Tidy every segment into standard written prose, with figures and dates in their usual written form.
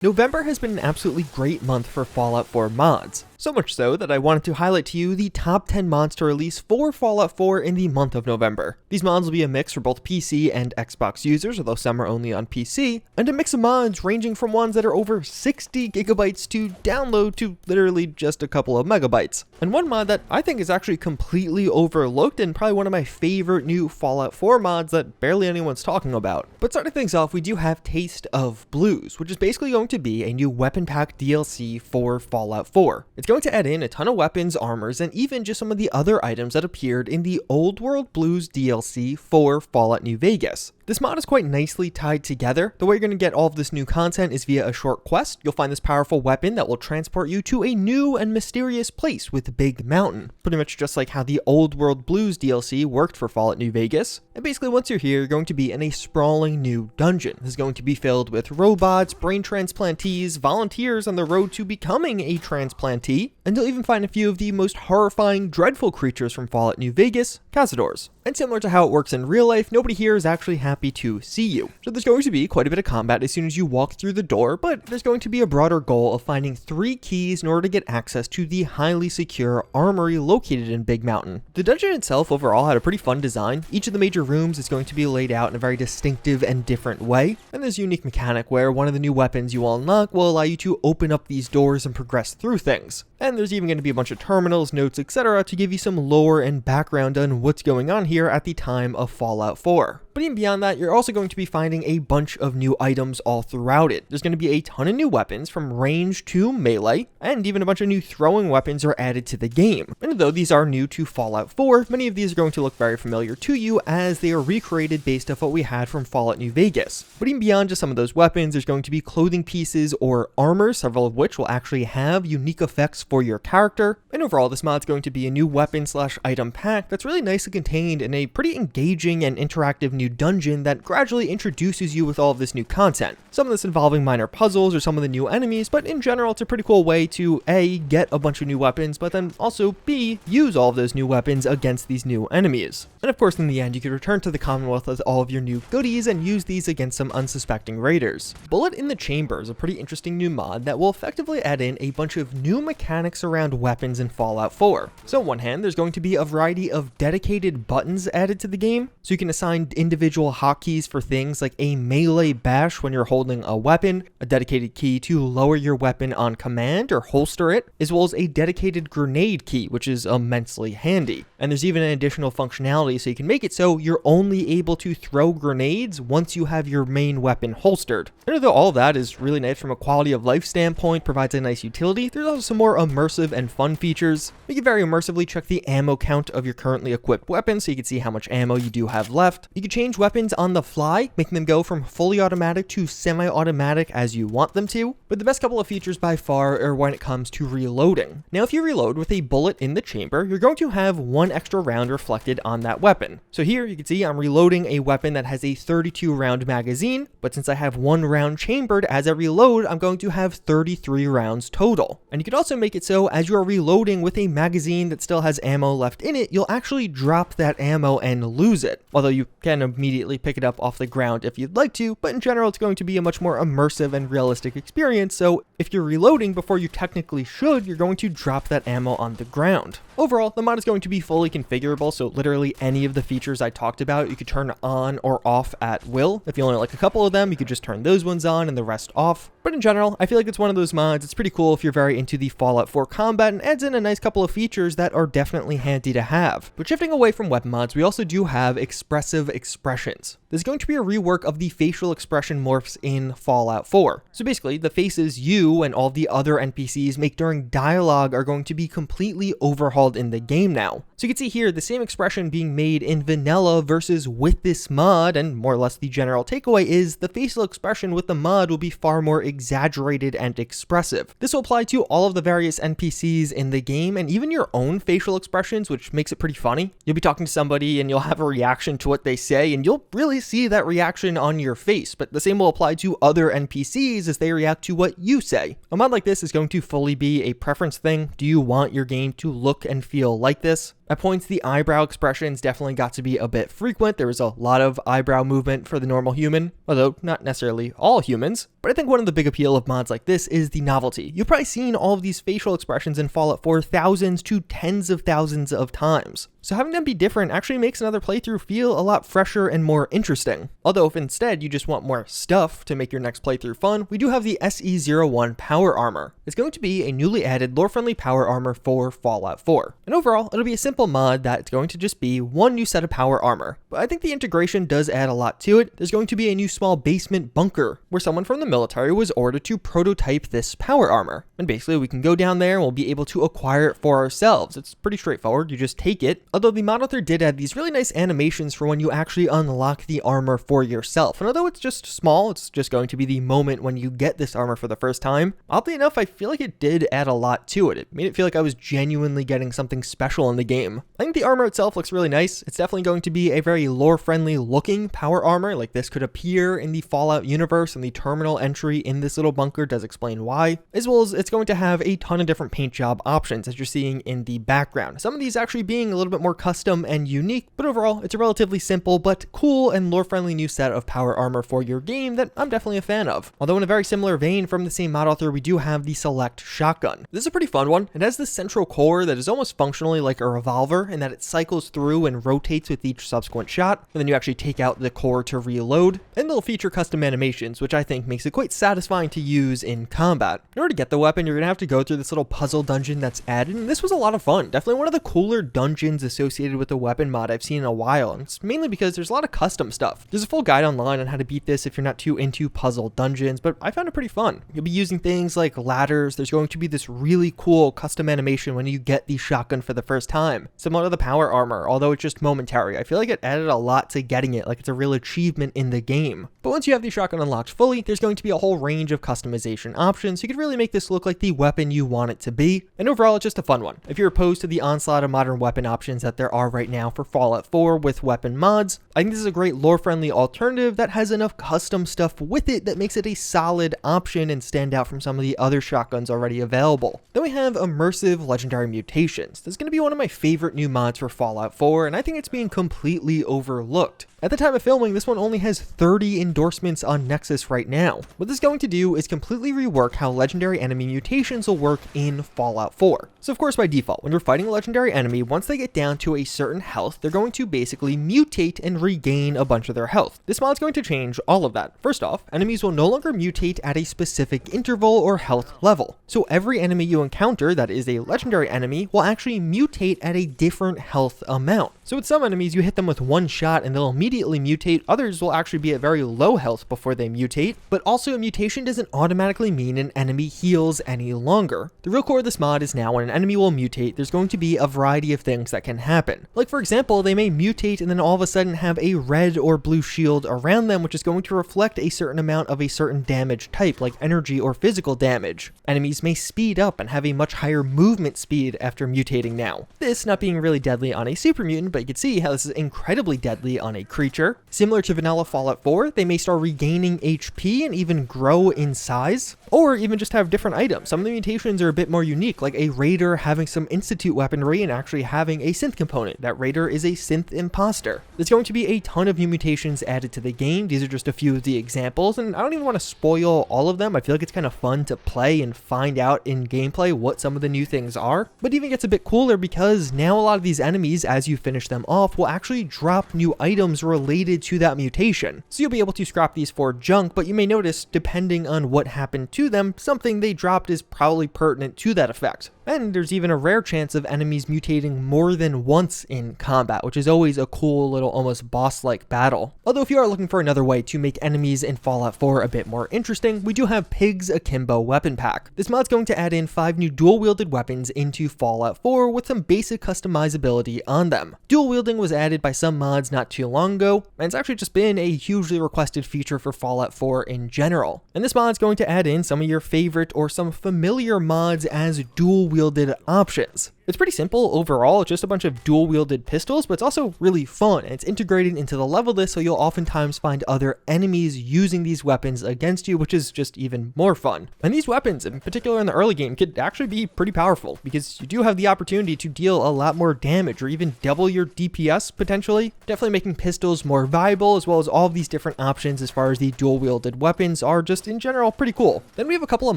November has been an absolutely great month for Fallout 4 mods. So much so that I wanted to highlight to you the top 10 mods to release for Fallout 4 in the month of November. These mods will be a mix for both PC and Xbox users, although some are only on PC, and a mix of mods ranging from ones that are over 60 gigabytes to download to literally just a couple of megabytes. And one mod that I think is actually completely overlooked and probably one of my favorite new Fallout 4 mods that barely anyone's talking about. But starting things off, we do have Taste of Blues, which is basically going to be a new weapon pack DLC for Fallout 4. It's going to add in a ton of weapons, armors, and even just some of the other items that appeared in the Old World Blues DLC for Fallout New Vegas. This mod is quite nicely tied together. The way you're going to get all of this new content is via a short quest. You'll find this powerful weapon that will transport you to a new and mysterious place with Big Mountain. Pretty much just like how the Old World Blues DLC worked for Fallout New Vegas. And basically once you're here, you're going to be in a sprawling new dungeon. This is going to be filled with robots, brain transplantees, volunteers on the road to becoming a transplantee, and you'll even find a few of the most horrifying, dreadful creatures from Fallout New Vegas, cazadors. And similar to how it works in real life, nobody here is actually happy to see you. So there's going to be quite a bit of combat as soon as you walk through the door, but there's going to be a broader goal of finding 3 keys in order to get access to the highly secure armory located in Big Mountain. The dungeon itself overall had a pretty fun design. Each of the major rooms is going to be laid out in a very distinctive and different way, and there's a unique mechanic where one of the new weapons you unlock will allow you to open up these doors and progress through things. And there's even going to be a bunch of terminals, notes, etc. to give you some lore and background on what's going on here at the time of Fallout 4. But even beyond that, you're also going to be finding a bunch of new items all throughout it. There's going to be a ton of new weapons from range to melee, and even a bunch of new throwing weapons are added to the game. And though these are new to Fallout 4, many of these are going to look very familiar to you as they are recreated based off what we had from Fallout New Vegas. But even beyond just some of those weapons, there's going to be clothing pieces or armor, several of which will actually have unique effects for your character. And overall, this mod's going to be a new weapon/item pack that's really nicely contained in a pretty engaging and interactive new dungeon that gradually introduces you with all of this new content. Some of this involving minor puzzles or some of the new enemies, but in general, it's a pretty cool way to A, get a bunch of new weapons, but then also B, use all of those new weapons against these new enemies. And of course, in the end, you can return to the Commonwealth with all of your new goodies and use these against some unsuspecting raiders. Bullet in the Chamber is a pretty interesting new mod that will effectively add in a bunch of new mechanics around weapons in Fallout 4. So on one hand, there's going to be a variety of dedicated buttons added to the game, so you can assign individual hotkeys for things like a melee bash when you're holding a weapon, a dedicated key to lower your weapon on command or holster it, as well as a dedicated grenade key, which is immensely handy. And there's even an additional functionality so you can make it so you're only able to throw grenades once you have your main weapon holstered. And although all of that is really nice from a quality of life standpoint, provides a nice utility, there's also some more immersive and fun features. You can very immersively check the ammo count of your currently equipped weapon so you can see how much ammo you do have left. You can change weapons on the fly, making them go from fully automatic to semi-automatic as you want them to. But the best couple of features by far are when it comes to reloading. Now, if you reload with a bullet in the chamber, you're going to have 1 extra round reflected on that weapon. So here you can see I'm reloading a weapon that has a 32 round magazine, but since I have 1 round chambered as I reload, I'm going to have 33 rounds total. And you can also make it so as you are reloading with a magazine that still has ammo left in it, you'll actually drop that ammo and lose it. Although you can immediately pick it up off the ground if you'd like to, but in general it's going to be a much more immersive and realistic experience, so if you're reloading before you technically should, you're going to drop that ammo on the ground. Overall, the mod is going to be fully configurable, so literally any of the features I talked about you could turn on or off at will. If you only like a couple of them, you could just turn those ones on and the rest off. But in general, I feel like it's one of those mods, it's pretty cool if you're very into the Fallout 4 combat and adds in a nice couple of features that are definitely handy to have. But shifting away from weapon mods, we also do have Expressive Expressions. There's going to be a rework of the facial expression morphs in Fallout 4. So basically, the faces you and all the other NPCs make during dialogue are going to be completely overhauled in the game now. So you can see here the same expression being made in vanilla versus with this mod, and more or less the general takeaway is the facial expression with the mod will be far more exaggerated and expressive. This will apply to all of the various NPCs in the game and even your own facial expressions, which makes it pretty funny. You'll be talking to somebody and you'll have a reaction to what they say and you'll really see that reaction on your face, but the same will apply to other NPCs as they react to what you say. A mod like this is going to fully be a preference thing. Do you want your game to look and feel like this? At points, the eyebrow expressions definitely got to be a bit frequent. There was a lot of eyebrow movement for the normal human, although not necessarily all humans. But I think one of the big appeal of mods like this is the novelty. You've probably seen all of these facial expressions in Fallout 4 thousands to tens of thousands of times. So having them be different actually makes another playthrough feel a lot fresher and more interesting. Although if instead you just want more stuff to make your next playthrough fun, we do have the SE01 Power Armor. It's going to be a newly added lore-friendly power armor for Fallout 4. And overall, it'll be a simple mod that's going to just be one new set of power armor. But I think the integration does add a lot to it. There's going to be a new small basement bunker where someone from the military was ordered to prototype this power armor. And basically we can go down there and we'll be able to acquire it for ourselves. It's pretty straightforward. You just take it. Although the mod author did add these really nice animations for when you actually unlock the armor for yourself. And although it's just small, it's just going to be the moment when you get this armor for the first time. Oddly enough, I feel like it did add a lot to it. It made it feel like I was genuinely getting something special in the game. I think the armor itself looks really nice. It's definitely going to be a very lore-friendly looking power armor. Like this could appear in the Fallout universe, and the terminal entry in this little bunker does explain why. As well as it's going to have a ton of different paint job options as you're seeing in the background. Some of these actually being a little bit more custom and unique, but overall it's a relatively simple but cool and lore-friendly new set of power armor for your game that I'm definitely a fan of. Although in a very similar vein from the same mod author, we do have the Select Shotgun. This is a pretty fun one. It has this central core that is almost functionally like a revolver in that it cycles through and rotates with each subsequent shot, and then you actually take out the core to reload, and they'll feature custom animations, which I think makes it quite satisfying to use in combat. In order to get the weapon, you're going to have to go through this little puzzle dungeon that's added, and this was a lot of fun. Definitely one of the cooler dungeons associated with the weapon mod I've seen in a while, and it's mainly because there's a lot of custom stuff. There's a full guide online on how to beat this if you're not too into puzzle dungeons, but I found it pretty fun. You'll be using things like ladders. There's going to be this really cool custom animation when you get the shotgun for the first time, similar to the power armor, although it's just momentary. I feel like it added a lot to getting it, like it's a real achievement in the game. But once you have the shotgun unlocked fully, there's going to be a whole range of customization options. You could really make this look like the weapon you want it to be, and overall it's just a fun one. If you're opposed to the onslaught of modern weapon options that there are right now for Fallout 4 with weapon mods, I think this is a great lore-friendly alternative that has enough custom stuff with it that makes it a solid option and stand out from some of the other shotguns already available. Then we have Immersive Legendary Mutations. This is going to be one of my favorite new mods for Fallout 4, and I think it's being completely overlooked. At the time of filming, this one only has 30 endorsements on Nexus right now. What this is going to do is completely rework how legendary enemy mutations will work in Fallout 4. So of course by default, when you're fighting a legendary enemy, once they get down to a certain health, they're going to basically mutate and regain a bunch of their health. This mod's going to change all of that. First off, enemies will no longer mutate at a specific interval or health level. So every enemy you encounter that is a legendary enemy will actually mutate at a different health amount. So with some enemies, you hit them with one shot and they'll immediately mutate. Others will actually be at very low health before they mutate. But also a mutation doesn't automatically mean an enemy heals any longer. The real core of this mod is now when an enemy will mutate, there's going to be a variety of things that can happen. Like for example, they may mutate and then all of a sudden have a red or blue shield around them, which is going to reflect a certain amount of a certain damage type, like energy or physical damage. Enemies may speed up and have a much higher movement speed after mutating now. This not being really deadly on a super mutant, but you can see how this is incredibly deadly on a creature. Similar to vanilla Fallout 4, they may start regaining HP and even grow in size, or even just have different items. Some of the mutations are a bit more unique, like a raider having some institute weaponry and actually having a synth component. That raider is a synth imposter. There's going to be a ton of new mutations added to the game. These are just a few of the examples, and I don't even want to spoil all of them. I feel like it's kind of fun to play and find out in gameplay what some of the new things are. But it even gets a bit cooler because now a lot of these enemies, as you finish them off, will actually drop new items related to that mutation. So you'll be able to scrap these for junk, but you may notice, depending on what happened to them, something they dropped is probably pertinent to that effect. And there's even a rare chance of enemies mutating more than once in combat, which is always a cool little almost boss-like battle. Although if you are looking for another way to make enemies in Fallout 4 a bit more interesting, we do have Pig's Akimbo Weapon Pack. This mod's going to add in 5 new dual-wielded weapons into Fallout 4 with some basic customizability on them. Dual wielding was added by some mods not too long ago, and it's actually just been a hugely requested feature for Fallout 4 in general. And this mod's going to add in some of your favorite or some familiar mods as dual-wielded options. It's pretty simple overall, it's just a bunch of dual-wielded pistols, but it's also really fun, and it's integrated into the level list, so you'll oftentimes find other enemies using these weapons against you, which is just even more fun. And these weapons, in particular in the early game, could actually be pretty powerful, because you do have the opportunity to deal a lot more damage, or even double your DPS potentially, definitely making pistols more viable, as well as all of these different options as far as the dual-wielded weapons are just in general pretty cool. Then we have a couple of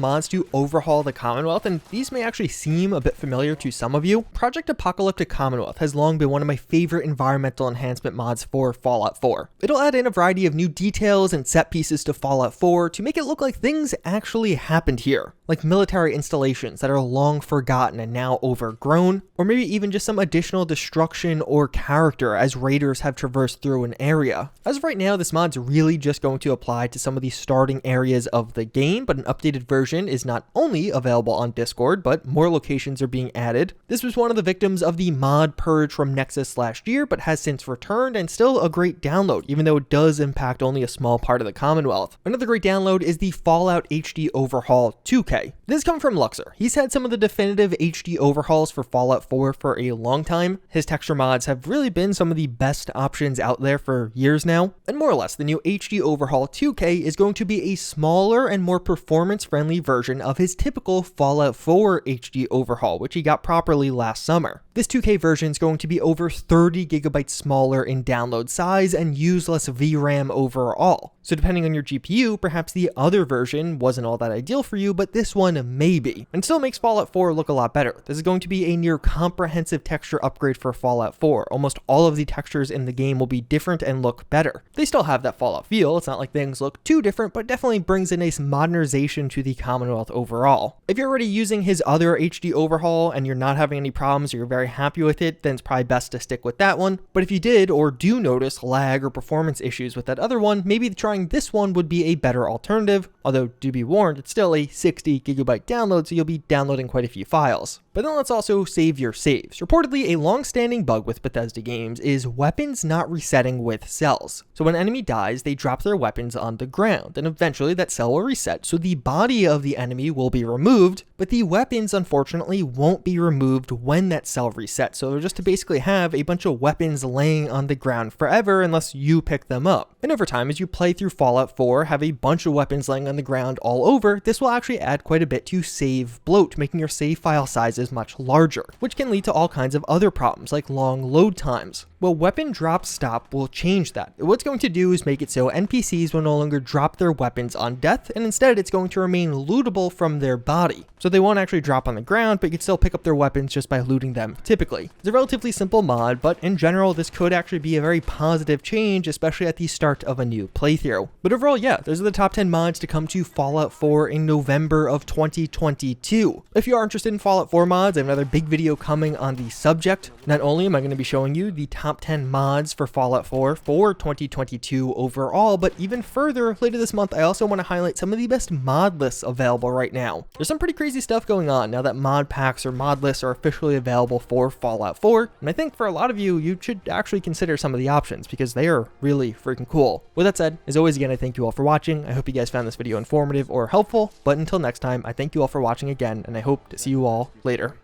mods to overhaul the Commonwealth, and these may actually seem a bit familiar to some of you. Project Apocalyptic Commonwealth has long been one of my favorite environmental enhancement mods for Fallout 4. It'll add in a variety of new details and set pieces to Fallout 4 to make it look like things actually happened here, like military installations that are long forgotten and now overgrown, or maybe even just some additional destruction or character as raiders have traversed through an area. As of right now, this mod's really just going to apply to some of the starting areas of the game, but an updated version is not only available on Discord, but more locations are being added. This was one of the victims of the mod purge from Nexus last year, but has since returned and still a great download, even though it does impact only a small part of the Commonwealth. Another great download is the Fallout HD Overhaul 2K. This comes from Luxor. He's had some of the definitive HD overhauls for Fallout 4 for a long time. His texture mods have really been some of the best options out there for years now. And more or less, the new HD Overhaul 2K is going to be a smaller and more performance-friendly version of his typical Fallout 4 HD overhaul, which he got properly last summer. This 2K version is going to be over 30 gigabytes smaller in download size and use less VRAM overall. So depending on your GPU, perhaps the other version wasn't all that ideal for you, but this one may be, and still makes Fallout 4 look a lot better. This is going to be a near comprehensive texture upgrade for Fallout 4. Almost all of the textures in the game will be different and look better. They still have that Fallout feel, it's not like things look too different, but definitely brings a nice modernization to the Commonwealth overall. If you're already using his other HD overhaul and you're not having any problems or you're very happy with it, then it's probably best to stick with that one. But if you did or do notice lag or performance issues with that other one, maybe trying this one would be a better alternative, although do be warned, it's still a 60 gigabyte download, so you'll be downloading quite a few files. But then let's also save your saves. Reportedly, a long-standing bug with Bethesda games is weapons not resetting with cells. So when an enemy dies, they drop their weapons on the ground, and eventually that cell will reset, so the body of the enemy will be removed, but the weapons unfortunately won't be removed when that cell resets, so they're just to basically have a bunch of weapons laying on the ground forever unless you pick them up. And over time, as you play through Fallout 4, have a bunch of weapons laying on the ground all over, this will actually add quite a bit to save bloat, making your save file sizes much larger, which can lead to all kinds of other problems like long load times. Well, weapon drop stop will change that. What it's going to do is make it so NPCs will no longer drop their weapons on death, and instead it's going to remain lootable from their body. So they won't actually drop on the ground, but you can still pick up their weapons just by looting them, typically. It's a relatively simple mod, but in general, this could actually be a very positive change, especially at the start of a new playthrough. But overall, yeah, those are the top 10 mods to come to Fallout 4 in November of 2022. If you are interested in Fallout 4 mods, I have another big video coming on the subject. Not only am I going to be showing you the top 10 mods for Fallout 4 for 2022 overall, but even further, later this month, I also want to highlight some of the best mod lists available right now. There's some pretty crazy stuff going on now that mod packs or mod lists are officially available for Fallout 4, and I think for a lot of you, you should actually consider some of the options because they are really freaking cool. With that said, as always, again, I thank you all for watching. I hope you guys found this video informative or helpful, but until next time, I thank you all for watching again, and I hope to see you all later.